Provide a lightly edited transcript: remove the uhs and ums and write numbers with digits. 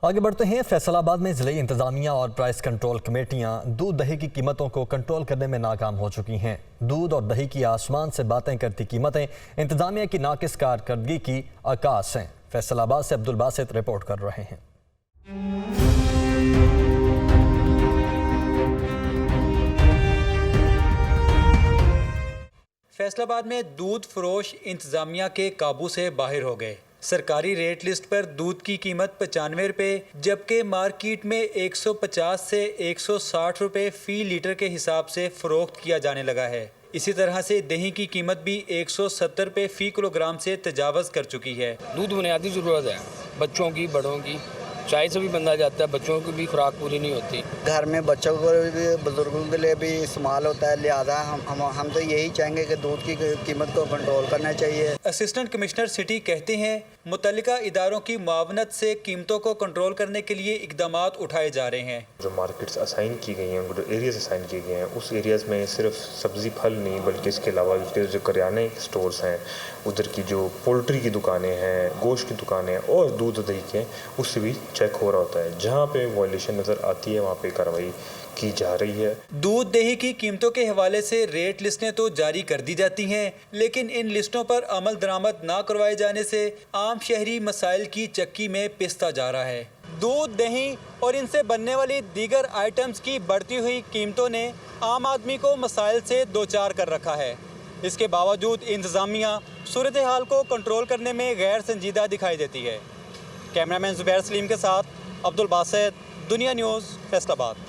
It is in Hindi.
आगे बढ़ते हैं। फैसलाबाद में ज़िले इंतज़ामिया और प्राइस कंट्रोल कमेटियां दूध दही की कीमतों को कंट्रोल करने में नाकाम हो चुकी हैं। दूध और दही की आसमान से बातें करती कीमतें इंतज़ामिया की नाकिस कारकर्दगी की अक्कास हैं। फैसलाबाद से अब्दुल बासित रिपोर्ट कर रहे हैं। फैसलाबाद में दूध फरोश इंतजामिया के काबू से बाहर हो गए। सरकारी रेट लिस्ट पर दूध की कीमत 95 रुपये जबकि मार्केट में 150 से 160 रुपये फी लीटर के हिसाब से फरोख्त किया जाने लगा है। इसी तरह से दही की कीमत भी 170 रुपये फी किलोग्राम से तजावज़ कर चुकी है। दूध बुनियादी ज़रूरत है, बच्चों की, बड़ों की, चाय से भी बंदा जाता है, बच्चों की भी खुराक पूरी नहीं होती। घर में बच्चों को भी, बुजुर्गों के लिए भी इस्तेमाल होता है, लिहाजा हम तो यही चाहेंगे कि दूध की कीमत को कंट्रोल करना चाहिए। असिस्टेंट कमिश्नर सिटी कहते हैं मुतल्लिका इदारों की मुआवनत से कीमतों को कंट्रोल करने के लिए इकदामात उठाए जा रहे हैं। जो मार्केट्स असाइन की गई हैं, जो एरियाज असाइन किए गए हैं, उस एरियाज़ में सिर्फ सब्ज़ी फल नहीं बल्कि इसके अलावा उसके जो करियाने स्टोर्स हैं, उधर की जो पोल्ट्री की दुकानें हैं, गोश्त की दुकानें और दूध दही के, उससे भी चेक हो रहा होता है। जहाँ पे वायलेशन नज़र आती है वहाँ पे कार्रवाई की जा रही है। दूध दही की कीमतों के हवाले से रेट लिस्टें तो जारी कर दी जाती हैं, लेकिन इन लिस्टों पर अमल दरामद ना करवाए जाने से आम शहरी मसाइल की चक्की में पिसता जा रहा है। दूध दही और इनसे बनने वाली दीगर आइटम्स की बढ़ती हुई कीमतों ने आम आदमी को मसाइल से दो चार कर रखा है। इसके बावजूद इंतज़ामिया सूरत हाल को कंट्रोल करने में गैर संजीदा दिखाई देती है। कैमरामैन ज़ुबैर सलीम के साथ अब्दुल बासित, दुनिया न्यूज़, फैसलाबाद।